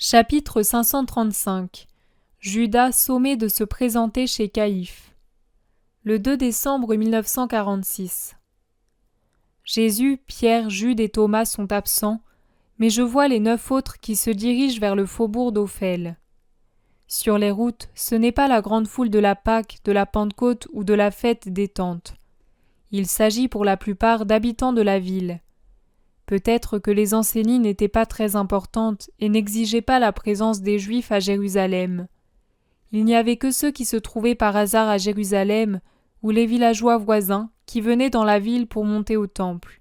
Chapitre 535. Judas sommé de se présenter chez Caïphe. Le 2 décembre 1946. Jésus, Pierre, Jude et Thomas sont absents, mais je vois les 9 autres qui se dirigent vers le faubourg d'Ophel. Sur les routes, ce n'est pas la grande foule de la Pâque, de la Pentecôte ou de la fête des tentes. Il s'agit pour la plupart d'habitants de la ville. Peut-être que les enseignes n'étaient pas très importantes et n'exigeaient pas la présence des Juifs à Jérusalem. Il n'y avait que ceux qui se trouvaient par hasard à Jérusalem ou les villageois voisins qui venaient dans la ville pour monter au temple.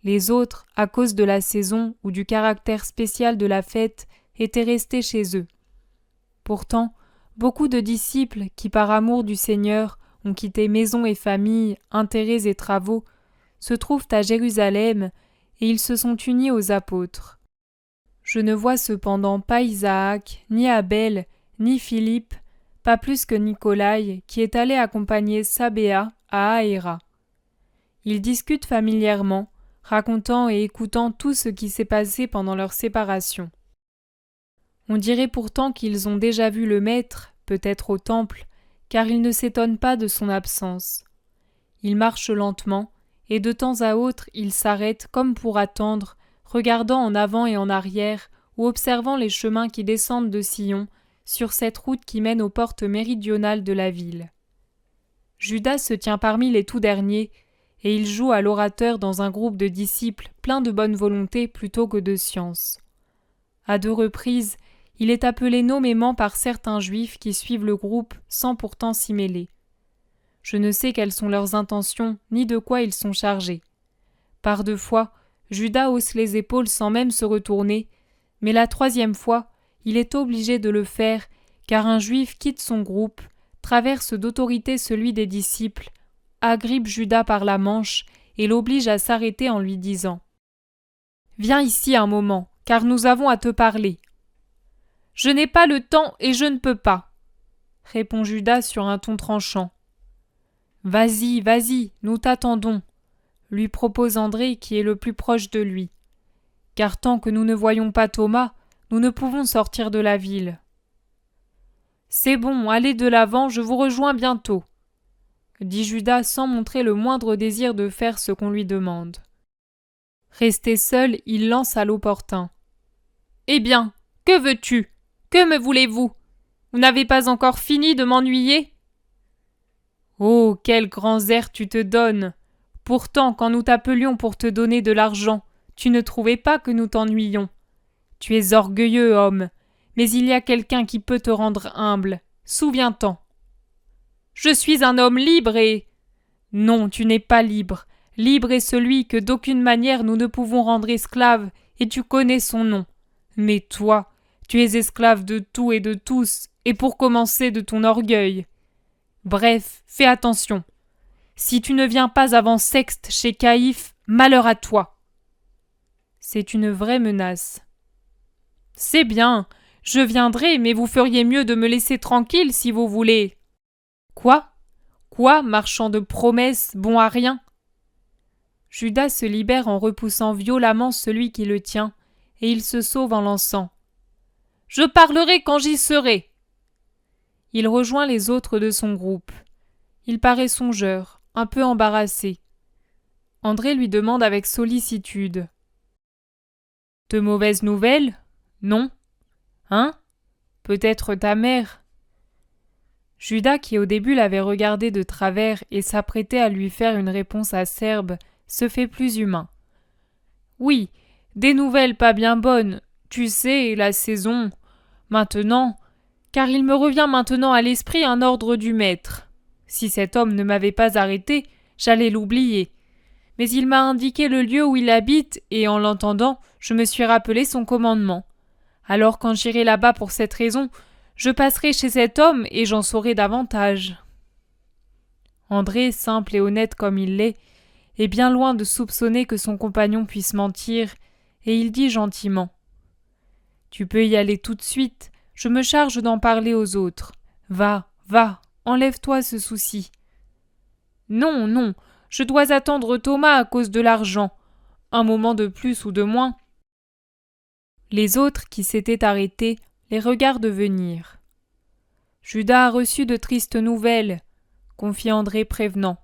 Les autres, à cause de la saison ou du caractère spécial de la fête, étaient restés chez eux. Pourtant, beaucoup de disciples qui, par amour du Seigneur, ont quitté maison et famille, intérêts et travaux, se trouvent à Jérusalem et ils se sont unis aux apôtres. Je ne vois cependant pas Isaac, ni Abel, ni Philippe, pas plus que Nicolaï, qui est allé accompagner Sabéa à Aéra. Ils discutent familièrement, racontant et écoutant tout ce qui s'est passé pendant leur séparation. On dirait pourtant qu'ils ont déjà vu le Maître, peut-être au temple, car ils ne s'étonnent pas de son absence. Ils marchent lentement, et de temps à autre ils s'arrêtent comme pour attendre, regardant en avant et en arrière, ou observant les chemins qui descendent de Sion, sur cette route qui mène aux portes méridionales de la ville. Judas se tient parmi les tout derniers, et il joue à l'orateur dans un groupe de disciples pleins de bonne volonté plutôt que de science. À 2 reprises, il est appelé nommément par certains juifs qui suivent le groupe sans pourtant s'y mêler. Je ne sais quelles sont leurs intentions, ni de quoi ils sont chargés. Par 2 fois, Judas hausse les épaules sans même se retourner, mais la 3e fois, il est obligé de le faire, car un juif quitte son groupe, traverse d'autorité celui des disciples, agrippe Judas par la manche et l'oblige à s'arrêter en lui disant « Viens ici un moment, car nous avons à te parler. »« Je n'ai pas le temps et je ne peux pas, » répond Judas sur un ton tranchant. « Vas-y, vas-y, nous t'attendons, » lui propose André qui est le plus proche de lui. « Car tant que nous ne voyons pas Thomas, nous ne pouvons sortir de la ville. »« C'est bon, allez de l'avant, je vous rejoins bientôt, » dit Judas sans montrer le moindre désir de faire ce qu'on lui demande. Resté seul, il lance à l'opportun. « Eh bien, que veux-tu ? Que me voulez-vous ? Vous n'avez pas encore fini de m'ennuyer ? » « Oh, quels grands airs tu te donnes ! Pourtant, quand nous t'appelions pour te donner de l'argent, tu ne trouvais pas que nous t'ennuyions. Tu es orgueilleux, homme, mais il y a quelqu'un qui peut te rendre humble. Souviens-t'en. »« Je suis un homme libre et... » »« Non, tu n'es pas libre. Libre est celui que d'aucune manière nous ne pouvons rendre esclave, et tu connais son nom. Mais toi, tu es esclave de tout et de tous, et pour commencer de ton orgueil. Bref, fais attention. Si tu ne viens pas avant Sexte chez Caïphe, malheur à toi. C'est une vraie menace. C'est bien, je viendrai, mais vous feriez mieux de me laisser tranquille si vous voulez. Quoi ? Quoi, marchand de promesses, bon à rien ? Judas se libère en repoussant violemment celui qui le tient, et il se sauve en lançant. Je parlerai quand j'y serai. Il rejoint les autres de son groupe. Il paraît songeur, un peu embarrassé. André lui demande avec sollicitude. De mauvaises nouvelles ? Non ? Hein ? Peut-être ta mère ? Judas, qui au début l'avait regardé de travers et s'apprêtait à lui faire une réponse acerbe, se fait plus humain. Oui, des nouvelles pas bien bonnes, tu sais, la saison. Maintenant, car il me revient maintenant à l'esprit un ordre du maître. Si cet homme ne m'avait pas arrêté, j'allais l'oublier. Mais il m'a indiqué le lieu où il habite et, en l'entendant, je me suis rappelé son commandement. Alors quand j'irai là-bas pour cette raison, je passerai chez cet homme et j'en saurai davantage. André, simple et honnête comme il l'est, est bien loin de soupçonner que son compagnon puisse mentir, et il dit gentiment « Tu peux y aller tout de suite, je me charge d'en parler aux autres. Va, va, enlève-toi ce souci. »« Non, non, je dois attendre Thomas à cause de l'argent. Un moment de plus ou de moins. » Les autres qui s'étaient arrêtés les regardent venir. « Judas a reçu de tristes nouvelles, » confie André prévenant.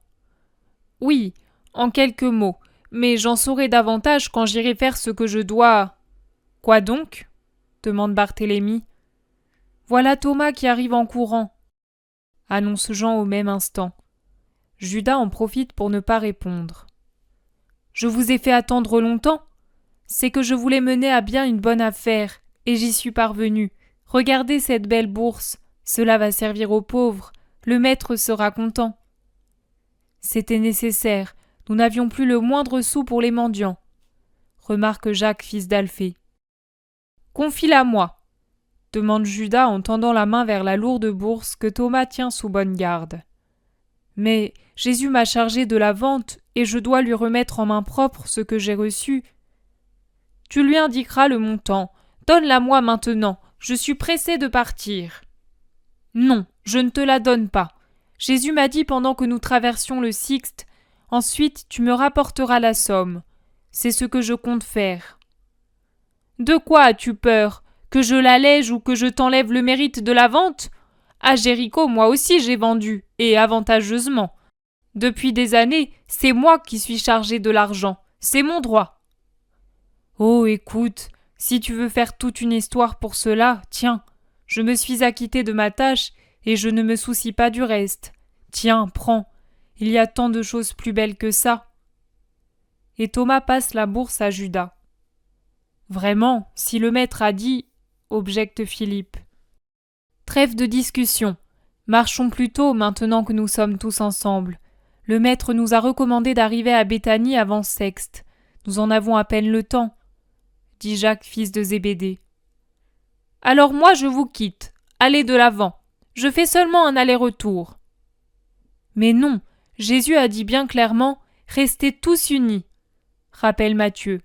« Oui, en quelques mots, mais j'en saurai davantage quand j'irai faire ce que je dois. »« Quoi donc ?» demande Barthélemy. « Voilà Thomas qui arrive en courant, » annonce Jean au même instant. Judas en profite pour ne pas répondre. « Je vous ai fait attendre longtemps ? C'est que je voulais mener à bien une bonne affaire, et j'y suis parvenu. Regardez cette belle bourse, cela va servir aux pauvres, le maître sera content. » C'était nécessaire, nous n'avions plus le moindre sou pour les mendiants, remarque Jacques, fils d'Alphée. Confie-la moi, demande Judas en tendant la main vers la lourde bourse que Thomas tient sous bonne garde. Mais Jésus m'a chargé de la vente et je dois lui remettre en main propre ce que j'ai reçu. Tu lui indiqueras le montant. Donne-la moi maintenant, je suis pressé de partir. Non, je ne te la donne pas. Jésus m'a dit pendant que nous traversions le Sixte, ensuite tu me rapporteras la somme. C'est ce que je compte faire. De quoi as-tu peur ? Que je l'allège ou que je t'enlève le mérite de la vente ? À Jéricho, moi aussi j'ai vendu, et avantageusement. Depuis des années, c'est moi qui suis chargé de l'argent, c'est mon droit. Oh, écoute, si tu veux faire toute une histoire pour cela, tiens, je me suis acquitté de ma tâche et je ne me soucie pas du reste. Tiens, prends, il y a tant de choses plus belles que ça. Et Thomas passe la bourse à Judas. Vraiment, si le maître a dit, objecte Philippe. Trêve de discussion. Marchons plutôt maintenant que nous sommes tous ensemble. Le maître nous a recommandé d'arriver à Béthanie avant Sexte. Nous en avons à peine le temps, dit Jacques, fils de Zébédée. Alors moi je vous quitte. Allez de l'avant. Je fais seulement un aller-retour. Mais non, Jésus a dit bien clairement « Restez tous unis », rappelle Matthieu.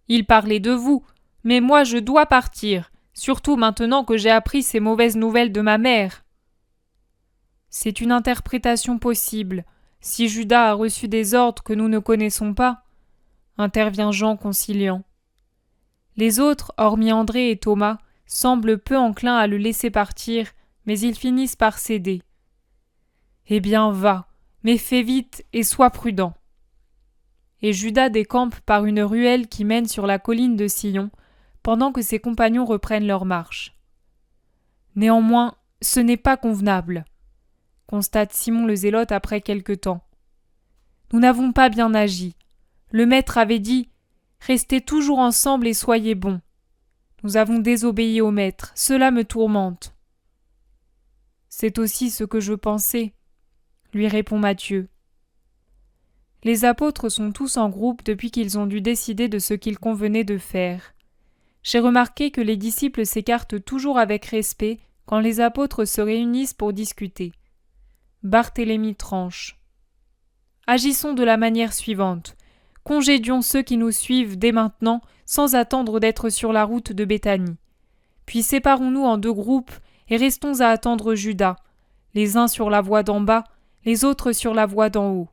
Il parlait de vous, mais moi je dois partir, surtout maintenant que j'ai appris ces mauvaises nouvelles de ma mère. C'est une interprétation possible, si Judas a reçu des ordres que nous ne connaissons pas, intervient Jean conciliant. Les autres, hormis André et Thomas, semblent peu enclins à le laisser partir, mais ils finissent par céder. Eh bien, va, mais fais vite et sois prudent. Et Judas décampe par une ruelle qui mène sur la colline de Sillon, pendant que ses compagnons reprennent leur marche. Néanmoins, ce n'est pas convenable, constate Simon le Zélote après quelque temps. Nous n'avons pas bien agi. Le maître avait dit « Restez toujours ensemble et soyez bons ». Nous avons désobéi au maître, cela me tourmente. C'est aussi ce que je pensais, lui répond Matthieu. Les apôtres sont tous en groupe depuis qu'ils ont dû décider de ce qu'il convenait de faire. J'ai remarqué que les disciples s'écartent toujours avec respect quand les apôtres se réunissent pour discuter. Barthélemy tranche. Agissons de la manière suivante. Congédions ceux qui nous suivent dès maintenant sans attendre d'être sur la route de Béthanie. Puis séparons-nous en 2 groupes et restons à attendre Judas, les uns sur la voie d'en bas, les autres sur la voie d'en haut.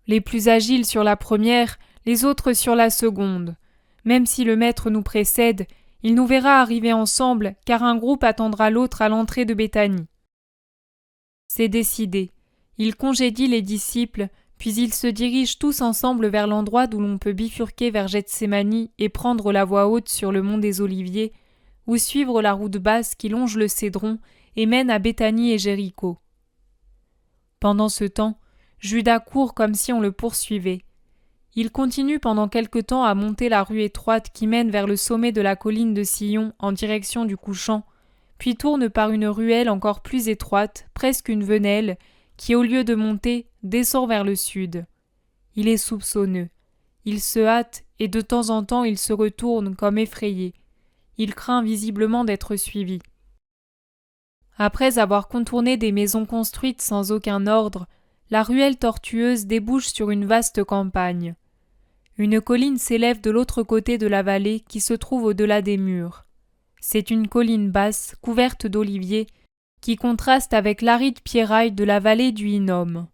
Les plus agiles sur la première, les autres sur la seconde. Même si le maître nous précède, il nous verra arriver ensemble, car un groupe attendra l'autre à l'entrée de Béthanie. C'est décidé. Il congédie les disciples, puis ils se dirigent tous ensemble vers l'endroit d'où l'on peut bifurquer vers Gethsémani et prendre la voie haute sur le mont des Oliviers, ou suivre la route basse qui longe le Cédron et mène à Béthanie et Jéricho. Pendant ce temps, Judas court comme si on le poursuivait. Il continue pendant quelque temps à monter la rue étroite qui mène vers le sommet de la colline de Sillon en direction du couchant, puis tourne par une ruelle encore plus étroite, presque une venelle, qui au lieu de monter, descend vers le sud. Il est soupçonneux. Il se hâte et de temps en temps il se retourne comme effrayé. Il craint visiblement d'être suivi. Après avoir contourné des maisons construites sans aucun ordre, la ruelle tortueuse débouche sur une vaste campagne. Une colline s'élève de l'autre côté de la vallée qui se trouve au-delà des murs. C'est une colline basse, couverte d'oliviers, qui contraste avec l'aride pierraille de la vallée du Hinnom.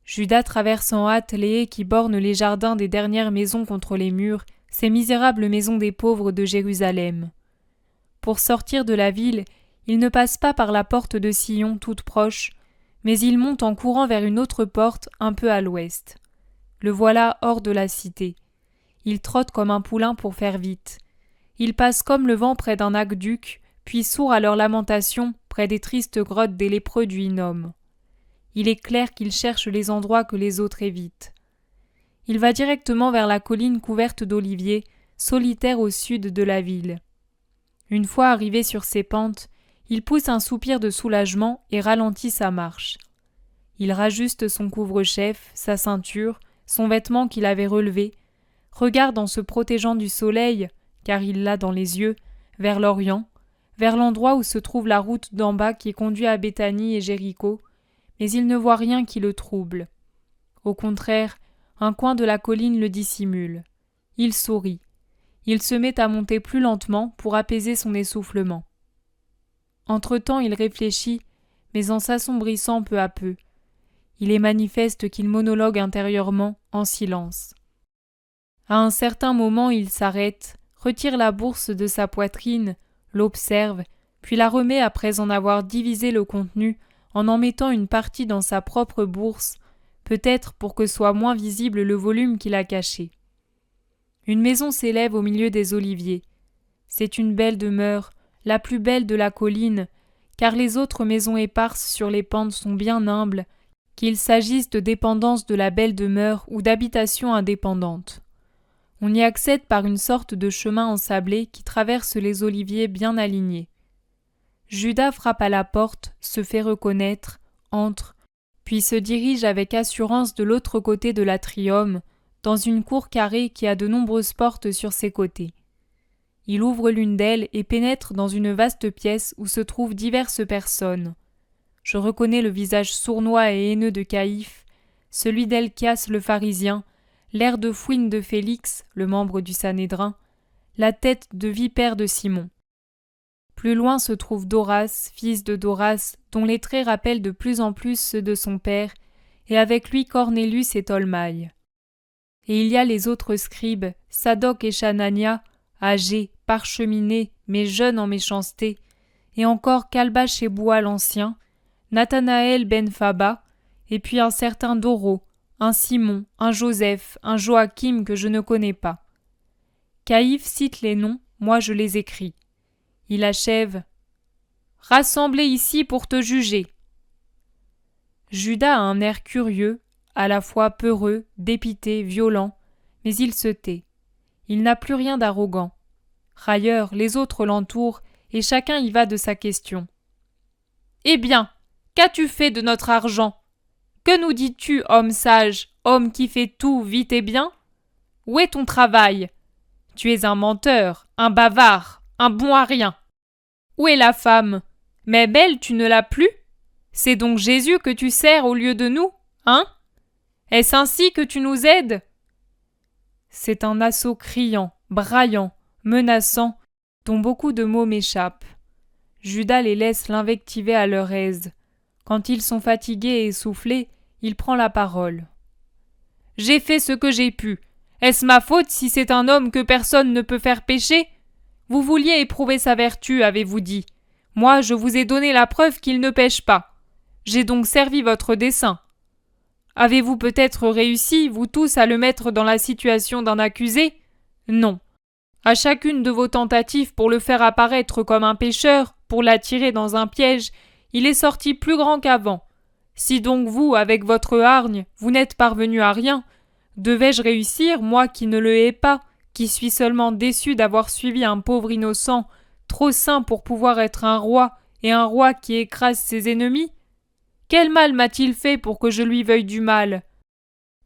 Judas traverse en hâte les haies qui bornent les jardins des dernières maisons contre les murs, ces misérables maisons des pauvres de Jérusalem. Pour sortir de la ville, il ne passe pas par la porte de Sion toute proche, mais il monte en courant vers une autre porte un peu à l'ouest. Le voilà hors de la cité. Il trotte comme un poulain pour faire vite. Il passe comme le vent près d'un aqueduc, puis sourd à leurs lamentations près des tristes grottes des lépreux du Hinnom. Il est clair qu'il cherche les endroits que les autres évitent. Il va directement vers la colline couverte d'oliviers, solitaire au sud de la ville. Une fois arrivé sur ses pentes, il pousse un soupir de soulagement et ralentit sa marche. Il rajuste son couvre-chef, sa ceinture, son vêtement qu'il avait relevé, regarde en se protégeant du soleil, car il l'a dans les yeux, vers l'Orient, vers l'endroit où se trouve la route d'en bas qui conduit à Béthanie et Jéricho, mais il ne voit rien qui le trouble. Au contraire, un coin de la colline le dissimule. Il sourit. Il se met à monter plus lentement pour apaiser son essoufflement. Entre-temps, il réfléchit, mais en s'assombrissant peu à peu. Il est manifeste qu'il monologue intérieurement, en silence. À un certain moment, il s'arrête, retire la bourse de sa poitrine, l'observe, puis la remet après en avoir divisé le contenu en mettant une partie dans sa propre bourse, peut-être pour que soit moins visible le volume qu'il a caché. Une maison s'élève au milieu des oliviers. C'est une belle demeure, la plus belle de la colline, car les autres maisons éparses sur les pentes sont bien humbles, qu'il s'agisse de dépendance de la belle demeure ou d'habitation indépendante. On y accède par une sorte de chemin ensablé qui traverse les oliviers bien alignés. Judas frappe à la porte, se fait reconnaître, entre, puis se dirige avec assurance de l'autre côté de l'atrium, dans une cour carrée qui a de nombreuses portes sur ses côtés. Il ouvre l'une d'elles et pénètre dans une vaste pièce où se trouvent diverses personnes. Je reconnais le visage sournois et haineux de Caïphe, celui d'Helkias le pharisien, l'air de fouine de Félix, le membre du Sanhédrin, la tête de vipère de Simon. Plus loin se trouve Doras, fils de Doras, dont les traits rappellent de plus en plus ceux de son père, et avec lui Cornélus et Tolmaï. Et il y a les autres scribes, Sadoc et Chanania, âgés, parcheminés, mais jeunes en méchanceté, et encore Calbach et Boua l'Ancien, Nathanaël ben Faba, et puis un certain Doro, un Simon, un Joseph, un Joachim que je ne connais pas. Caïphe cite les noms, moi je les écris. Il achève « Rassemblés ici pour te juger ». Judas a un air curieux, à la fois peureux, dépité, violent, mais il se tait. Il n'a plus rien d'arrogant. Railleurs, les autres l'entourent, et chacun y va de sa question. « Eh bien, qu'as-tu fait de notre argent ? Que nous dis-tu, homme sage, homme qui fait tout vite et bien ? Où est ton travail ? Tu es un menteur, un bavard, un bon à rien. Où est la femme ? Mais belle, tu ne l'as plus ? C'est donc Jésus que tu sers au lieu de nous, hein ? Est-ce ainsi que tu nous aides ? » C'est un assaut criant, braillant, menaçant, dont beaucoup de mots m'échappent. Judas les laisse l'invectiver à leur aise. Quand ils sont fatigués et essoufflés, il prend la parole. « J'ai fait ce que j'ai pu. Est-ce ma faute si c'est un homme que personne ne peut faire pécher ? Vous vouliez éprouver sa vertu, avez-vous dit. Moi, je vous ai donné la preuve qu'il ne pêche pas. J'ai donc servi votre dessein. Avez-vous peut-être réussi, vous tous, à le mettre dans la situation d'un accusé ? Non. À chacune de vos tentatives pour le faire apparaître comme un pécheur, pour l'attirer dans un piège, il est sorti plus grand qu'avant. Si donc vous, avec votre hargne, vous n'êtes parvenu à rien, devais-je réussir, moi qui ne le hais pas, qui suis seulement déçu d'avoir suivi un pauvre innocent, trop saint pour pouvoir être un roi, et un roi qui écrase ses ennemis ? Quel mal m'a-t-il fait pour que je lui veuille du mal ?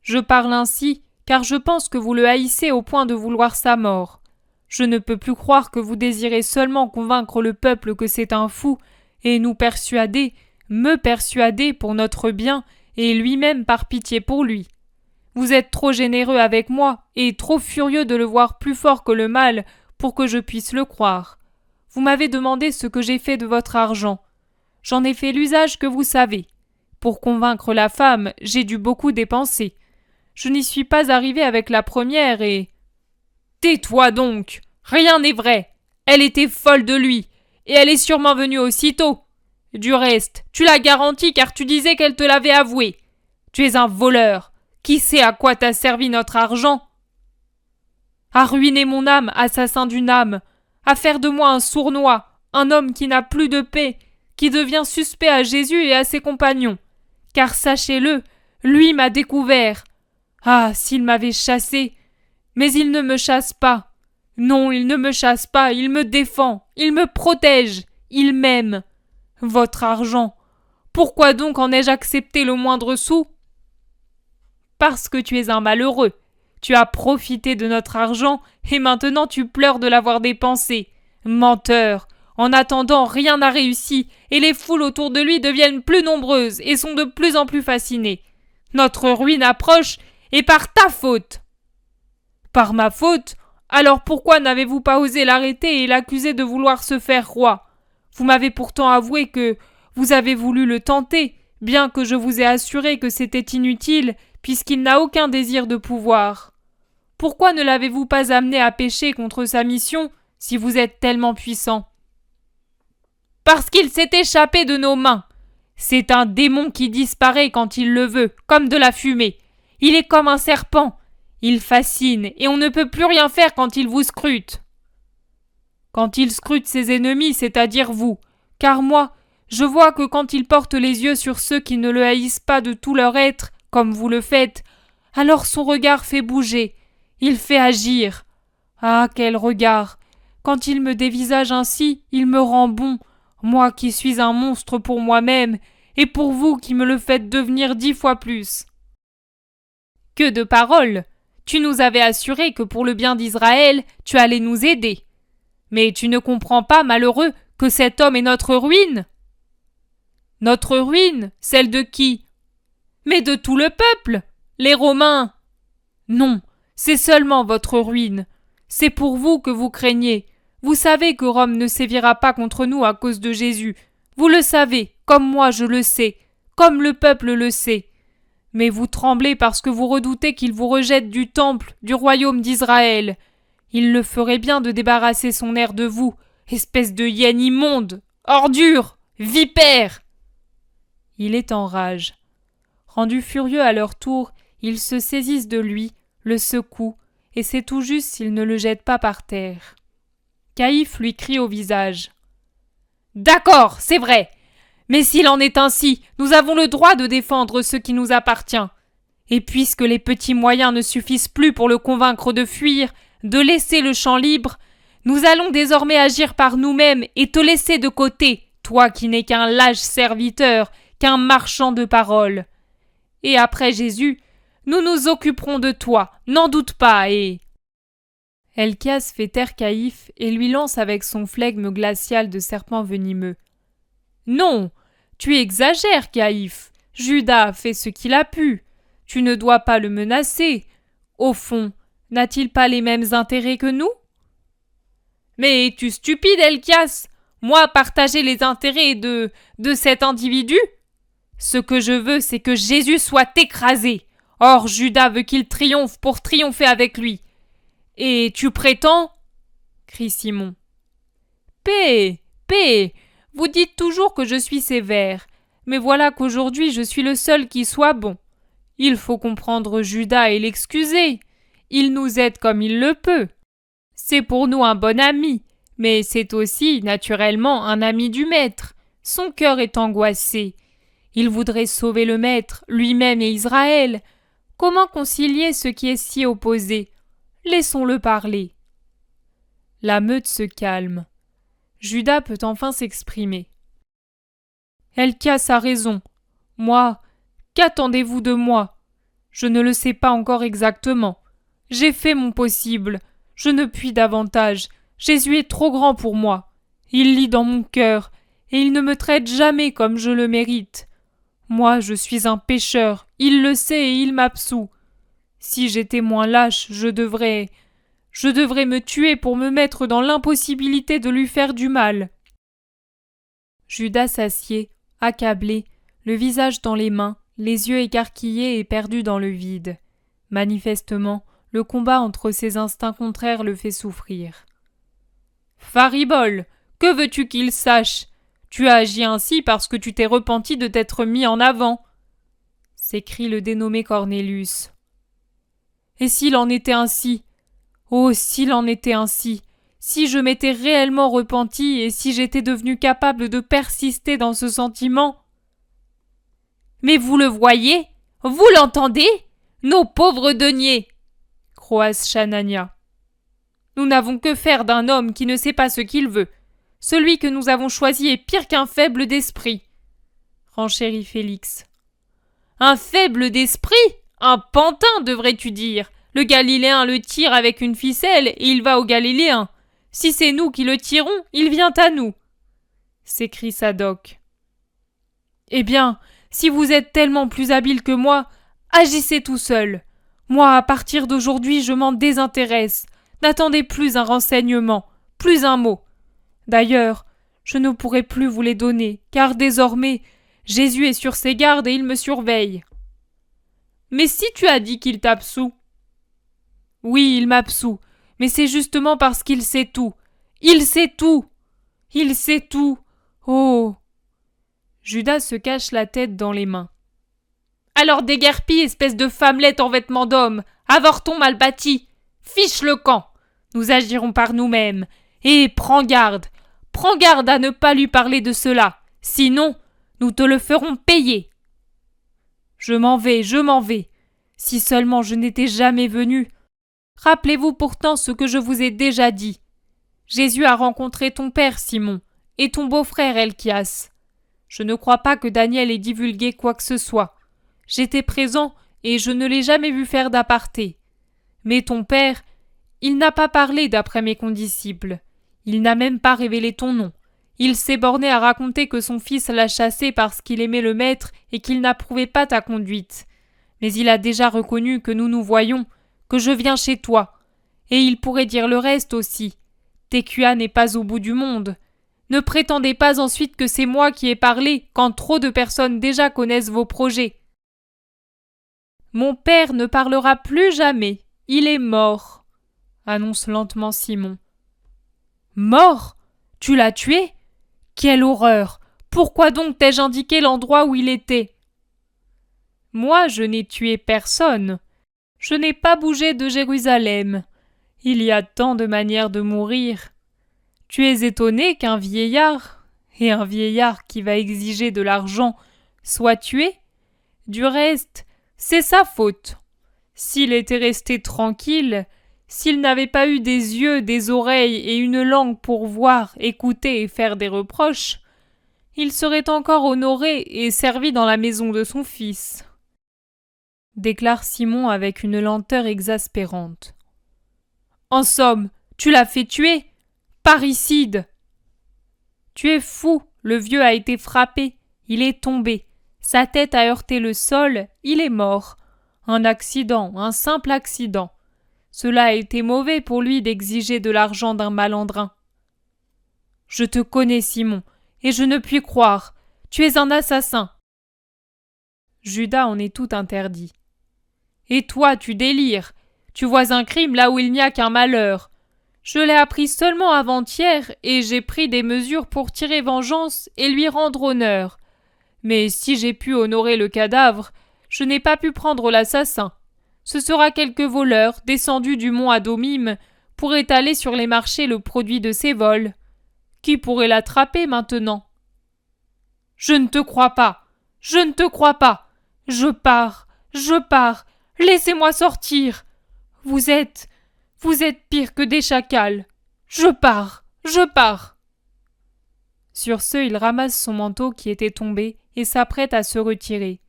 Je parle ainsi, car je pense que vous le haïssez au point de vouloir sa mort. Je ne peux plus croire que vous désirez seulement convaincre le peuple que c'est un fou, et nous persuader, me persuader pour notre bien, et lui-même par pitié pour lui. Vous êtes trop généreux avec moi, et trop furieux de le voir plus fort que le mal, pour que je puisse le croire. Vous m'avez demandé ce que j'ai fait de votre argent. J'en ai fait l'usage que vous savez. Pour convaincre la femme, j'ai dû beaucoup dépenser. Je n'y suis pas arrivé avec la première et… Tais-toi donc! Rien n'est vrai! Elle était folle de lui, et elle est sûrement venue aussitôt. Du reste, tu l'as garanti car tu disais qu'elle te l'avait avoué. Tu es un voleur. Qui sait à quoi t'a servi notre argent? À ruiner mon âme, assassin d'une âme, à faire de moi un sournois, un homme qui n'a plus de paix, qui devient suspect à Jésus et à ses compagnons. Car sachez-le, lui m'a découvert. Ah, s'il m'avait chassé! Mais il ne me chasse pas. Non, il ne me chasse pas, il me défend, il me protège, il m'aime. Votre argent. Pourquoi donc en ai-je accepté le moindre sou? Parce que tu es un malheureux. Tu as profité de notre argent et maintenant tu pleures de l'avoir dépensé. Menteur! En attendant, rien n'a réussi et les foules autour de lui deviennent plus nombreuses et sont de plus en plus fascinées. Notre ruine approche et par ta faute. Par ma faute? Alors pourquoi n'avez-vous pas osé l'arrêter et l'accuser de vouloir se faire roi? Vous m'avez pourtant avoué que vous avez voulu le tenter, bien que je vous ai assuré que c'était inutile, puisqu'il n'a aucun désir de pouvoir. Pourquoi ne l'avez-vous pas amené à pécher contre sa mission, si vous êtes tellement puissant? Parce qu'il s'est échappé de nos mains. C'est un démon qui disparaît quand il le veut, comme de la fumée. Il est comme un serpent. Il fascine, et on ne peut plus rien faire quand il vous scrute. Quand il scrute ses ennemis, c'est-à-dire vous, car moi, je vois que quand il porte les yeux sur ceux qui ne le haïssent pas de tout leur être, comme vous le faites, alors son regard fait bouger, il fait agir. Ah, quel regard! Quand il me dévisage ainsi, il me rend bon, moi qui suis un monstre pour moi-même, et pour vous qui me le faites devenir 10 fois plus. Que de paroles! Tu nous avais assuré que pour le bien d'Israël, tu allais nous aider. Mais tu ne comprends pas, malheureux, que cet homme est notre ruine? Notre ruine? Celle de qui? Mais de tout le peuple! Les Romains! Non, c'est seulement votre ruine. C'est pour vous que vous craignez. Vous savez que Rome ne sévira pas contre nous à cause de Jésus. Vous le savez, comme moi je le sais, comme le peuple le sait. Mais vous tremblez parce que vous redoutez qu'il vous rejette du temple, du royaume d'Israël. Il le ferait bien de débarrasser son air de vous, espèce de hyène immonde, ordure, vipère. Il est en rage. Rendus furieux à leur tour, ils se saisissent de lui, le secouent, et c'est tout juste s'ils ne le jettent pas par terre. Caïphe lui crie au visage. « D'accord, c'est vrai. Mais s'il en est ainsi, nous avons le droit de défendre ce qui nous appartient. Et puisque les petits moyens ne suffisent plus pour le convaincre de fuir, de laisser le champ libre, nous allons désormais agir par nous-mêmes et te laisser de côté, toi qui n'es qu'un lâche serviteur, qu'un marchand de paroles. Et après Jésus, nous nous occuperons de toi, n'en doute pas, et... » Helcias fait taire Caïphe et lui lance avec son flegme glacial de serpent venimeux. « Non, tu exagères, Caïphe. Judas a fait ce qu'il a pu. Tu ne dois pas le menacer. Au fond, n'a-t-il pas les mêmes intérêts que nous? » « Mais es-tu stupide, Helcias? Moi, partager les intérêts de cet individu? Ce que je veux, c'est que Jésus soit écrasé. Or, Judas veut qu'il triomphe pour triompher avec lui. Et tu prétends? Crie Simon. Paix, paix. Vous dites toujours que je suis sévère, mais voilà qu'aujourd'hui je suis le seul qui soit bon. Il faut comprendre Judas et l'excuser. Il nous aide comme il le peut. C'est pour nous un bon ami, mais c'est aussi, naturellement, un ami du maître. Son cœur est angoissé. Il voudrait sauver le maître, lui-même et Israël. Comment concilier ce qui est si opposé? Laissons-le parler. La meute se calme. Judas peut enfin s'exprimer. Helcias a raison. Moi, qu'attendez-vous de moi? Je ne le sais pas encore exactement. J'ai fait mon possible. Je ne puis davantage. Jésus est trop grand pour moi. Il lit dans mon cœur, et il ne me traite jamais comme je le mérite. Moi, je suis un pécheur. Il le sait et il m'absout. Si j'étais moins lâche, je devrais me tuer pour me mettre dans l'impossibilité de lui faire du mal. Judas s'assied, accablé, le visage dans les mains, les yeux écarquillés et perdus dans le vide. Manifestement, Le combat entre ses instincts contraires le fait souffrir. Faribole, que veux-tu qu'il sache? Tu as agi ainsi parce que tu t'es repenti de t'être mis en avant, s'écrie le dénommé Cornelius. Et s'il en était ainsi? Oh, s'il en était ainsi! Si je m'étais réellement repenti et si j'étais devenu capable de persister dans ce sentiment. Mais vous le voyez? Vous l'entendez? Nos pauvres deniers! Croase Chanania. Nous n'avons que faire d'un homme qui ne sait pas ce qu'il veut. Celui que nous avons choisi est pire qu'un faible d'esprit, renchérit Félix. Un faible d'esprit? Un pantin, devrais-tu dire. Le Galiléen le tire avec une ficelle et il va au Galiléen. Si c'est nous qui le tirons, il vient à nous, s'écrie Sadoc. Eh bien, si vous êtes tellement plus habile que moi, agissez tout seul. Moi, à partir d'aujourd'hui, je m'en désintéresse. N'attendez plus un renseignement, plus un mot. D'ailleurs, je ne pourrai plus vous les donner, car désormais, Jésus est sur ses gardes et il me surveille. Mais si tu as dit qu'il t'absout? Oui, il m'absout, mais c'est justement parce qu'il sait tout. Il sait tout! Il sait tout! Oh! Judas se cache la tête dans les mains. Alors déguerpis, espèce de femmelette en vêtements d'homme, avorton mal bâti! Fiche le camp! Nous agirons par nous-mêmes. Et prends garde à ne pas lui parler de cela, sinon nous te le ferons payer. Je m'en vais. Si seulement je n'étais jamais venu. Rappelez-vous pourtant ce que je vous ai déjà dit. Jésus a rencontré ton père Simon et ton beau-frère Elchias. Je ne crois pas que Daniel ait divulgué quoi que ce soit. J'étais présent et je ne l'ai jamais vu faire d'aparté. Mais ton père, il n'a pas parlé d'après mes condisciples. Il n'a même pas révélé ton nom. Il s'est borné à raconter que son fils l'a chassé parce qu'il aimait le maître et qu'il n'approuvait pas ta conduite. Mais il a déjà reconnu que nous nous voyons, que je viens chez toi. Et il pourrait dire le reste aussi. Tecuah n'est pas au bout du monde. Ne prétendez pas ensuite que c'est moi qui ai parlé quand trop de personnes déjà connaissent vos projets. Mon père ne parlera plus jamais. Il est mort, annonce lentement Simon. Mort? Tu l'as tué? Quelle horreur! Pourquoi donc t'ai-je indiqué l'endroit où il était? Moi, je n'ai tué personne. Je n'ai pas bougé de Jérusalem. Il y a tant de manières de mourir. Tu es étonné qu'un vieillard, et un vieillard qui va exiger de l'argent, soit tué? Du reste, c'est sa faute. S'il était resté tranquille, s'il n'avait pas eu des yeux, des oreilles et une langue pour voir, écouter et faire des reproches, il serait encore honoré et servi dans la maison de son fils, déclare Simon avec une lenteur exaspérante. En somme, tu l'as fait tuer? Parricide! Tu es fou, le vieux a été frappé, il est tombé, sa tête a heurté le sol, il est mort. Un accident, un simple accident. Cela a été mauvais pour lui d'exiger de l'argent d'un malandrin. Je te connais, Simon, et je ne puis croire. Tu es un assassin. Judas en est tout interdit. Et toi, tu délires. Tu vois un crime là où il n'y a qu'un malheur. Je l'ai appris seulement avant-hier et j'ai pris des mesures pour tirer vengeance et lui rendre honneur. Mais si j'ai pu honorer le cadavre, je n'ai pas pu prendre l'assassin. Ce sera quelque voleur descendu du mont Adomim pour étaler sur les marchés le produit de ses vols. Qui pourrait l'attraper maintenant? Je ne te crois pas. Je ne te crois pas. Je pars. Laissez-moi sortir. Vous êtes pire que des chacals. Je pars. Sur ce, il ramasse son manteau qui était tombé et s'apprête à se retirer.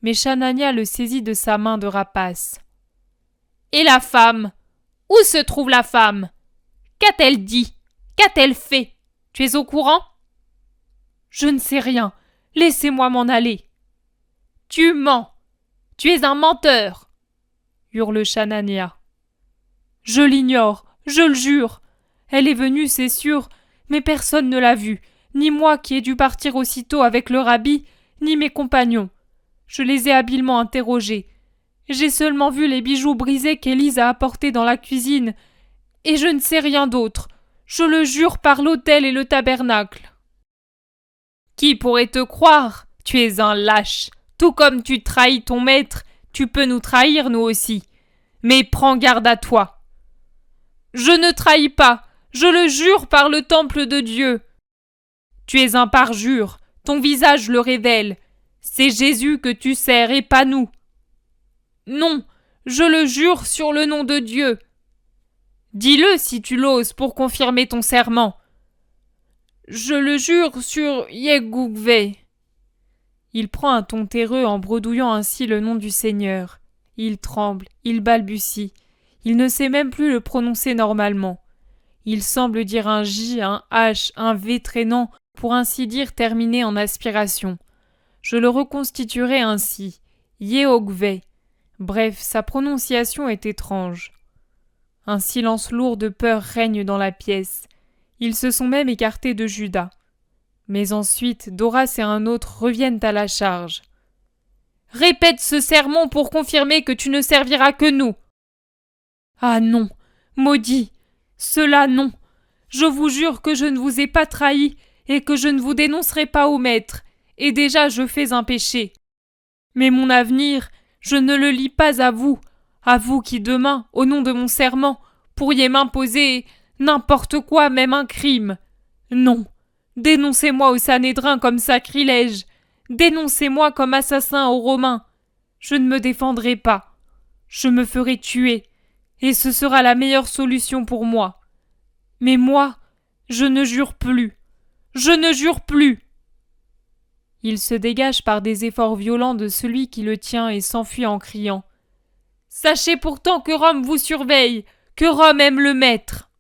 Mais Chanania le saisit de sa main de rapace. Et la femme? Où se trouve la femme? Qu'a-t-elle dit? Qu'a-t-elle fait? Tu es au courant? Je ne sais rien. Laissez-moi m'en aller. Tu mens. Tu es un menteur, hurle Chanania. Je l'ignore, je le jure. Elle est venue, c'est sûr, mais personne ne l'a vue, ni moi qui ai dû partir aussitôt avec le rabbi, ni mes compagnons. Je les ai habilement interrogés. J'ai seulement vu les bijoux brisés qu'Élise a apportés dans la cuisine, et je ne sais rien d'autre. Je le jure par l'autel et le tabernacle. » Qui pourrait te croire? Tu es un lâche. Tout comme tu trahis ton maître, tu peux nous trahir nous aussi. Mais prends garde à toi. Je ne trahis pas, je le jure par le temple de Dieu. Tu es un parjure, ton visage le révèle. C'est Jésus que tu sers et pas nous. Non, je le jure sur le nom de Dieu. Dis-le si tu l'oses pour confirmer ton serment. Je le jure sur Yegugve. Il prend un ton terreux en bredouillant ainsi le nom du Seigneur. Il tremble, il balbutie. Il ne sait même plus le prononcer normalement. Il semble dire un J, un H, un V traînant, pour ainsi dire terminé en aspiration. Je le reconstituerai ainsi. Yeogve. Bref, sa prononciation est étrange. Un silence lourd de peur règne dans la pièce. Ils se sont même écartés de Judas. Mais ensuite, Doras et un autre reviennent à la charge. « Répète ce sermon pour confirmer que tu ne serviras que nous. »« Ah non, maudit, cela non. Je vous jure que je ne vous ai pas trahi et que je ne vous dénoncerai pas au maître, et déjà je fais un péché. Mais mon avenir, je ne le lie pas à vous qui demain, au nom de mon serment, pourriez m'imposer n'importe quoi, même un crime. Non, dénoncez-moi au Sanhédrin comme sacrilège, dénoncez-moi comme assassin aux Romains. Je ne me défendrai pas, je me ferai tuer, et ce sera la meilleure solution pour moi. Mais moi, je ne jure plus, je ne jure plus. Il se dégage par des efforts violents de celui qui le tient et s'enfuit en criant. Sachez pourtant que Rome vous surveille, que Rome aime le maître.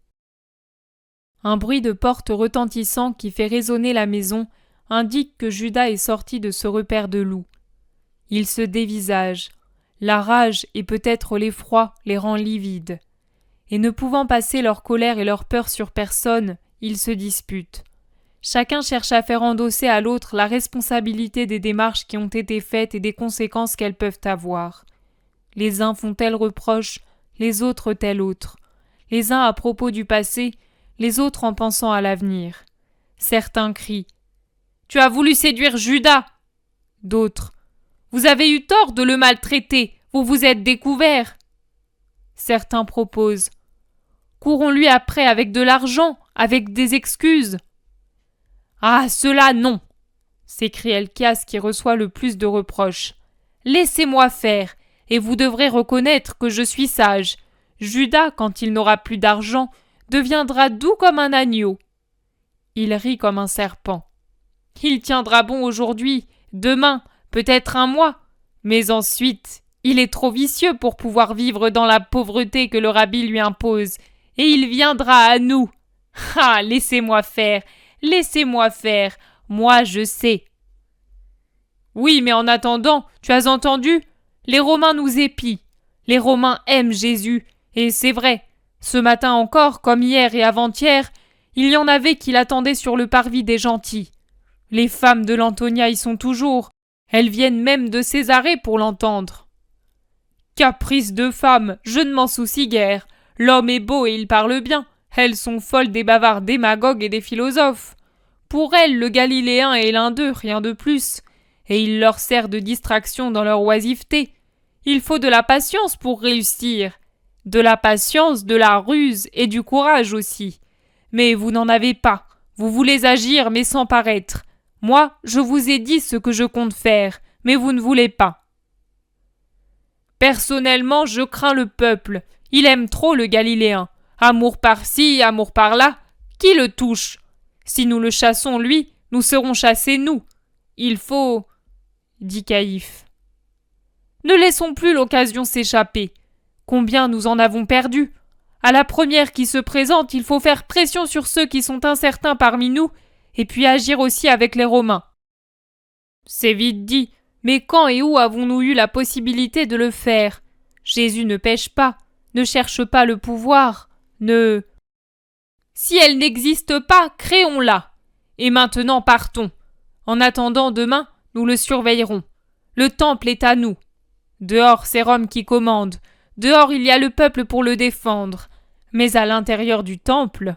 Un bruit de porte retentissant qui fait résonner la maison indique que Judas est sorti de ce repère de loups. Il se dévisage. La rage et peut-être l'effroi les rend livides. Et ne pouvant passer leur colère et leur peur sur personne, ils se disputent. Chacun cherche à faire endosser à l'autre la responsabilité des démarches qui ont été faites et des conséquences qu'elles peuvent avoir. Les uns font tel reproche, les autres tel autre. Les uns à propos du passé, les autres en pensant à l'avenir. Certains crient « Tu as voulu séduire Judas !» D'autres « Vous avez eu tort de le maltraiter, vous vous êtes découvert !» Certains proposent « Courons-lui après avec de l'argent, avec des excuses !» « Ah, cela non !» s'écrie Helcias qui reçoit le plus de reproches. « Laissez-moi faire, et vous devrez reconnaître que je suis sage. Judas, quand il n'aura plus d'argent, deviendra doux comme un agneau. » Il rit comme un serpent. « Il tiendra bon aujourd'hui, demain, peut-être un mois, mais ensuite, il est trop vicieux pour pouvoir vivre dans la pauvreté que le rabbi lui impose, et il viendra à nous. Ah, laissez-moi faire, moi je sais. » « Oui, mais en attendant, tu as entendu ? Les Romains nous épient. Les Romains aiment Jésus, et c'est vrai. Ce matin encore, comme hier et avant-hier, il y en avait qui l'attendaient sur le parvis des gentils. Les femmes de l'Antonia y sont toujours. Elles viennent même de Césarée pour l'entendre. Caprice de femme, je ne m'en soucie guère. L'homme est beau et il parle bien. Elles sont folles des bavards démagogues et des philosophes. Pour elles, le Galiléen est l'un d'eux, rien de plus. Et il leur sert de distraction dans leur oisiveté. Il faut de la patience pour réussir. De la patience, de la ruse et du courage aussi. Mais vous n'en avez pas. Vous voulez agir, mais sans paraître. Moi, je vous ai dit ce que je compte faire, mais vous ne voulez pas. Personnellement, je crains le peuple. Il aime trop le Galiléen. Amour par-ci, amour par-là. Qui le touche ? Si nous le chassons, lui, nous serons chassés, nous. Il faut... » dit Caïphe. « Ne laissons plus l'occasion s'échapper. Combien nous en avons perdu ? À la première qui se présente, il faut faire pression sur ceux qui sont incertains parmi nous, et puis agir aussi avec les Romains. » C'est vite dit, mais quand et où avons-nous eu la possibilité de le faire ? Jésus ne pêche pas, ne cherche pas le pouvoir, ne... Si elle n'existe pas, créons-la. Et maintenant partons. En attendant demain, nous le surveillerons. Le temple est à nous. Dehors, c'est Rome qui commande. Dehors, il y a le peuple pour le défendre. Mais à l'intérieur du temple,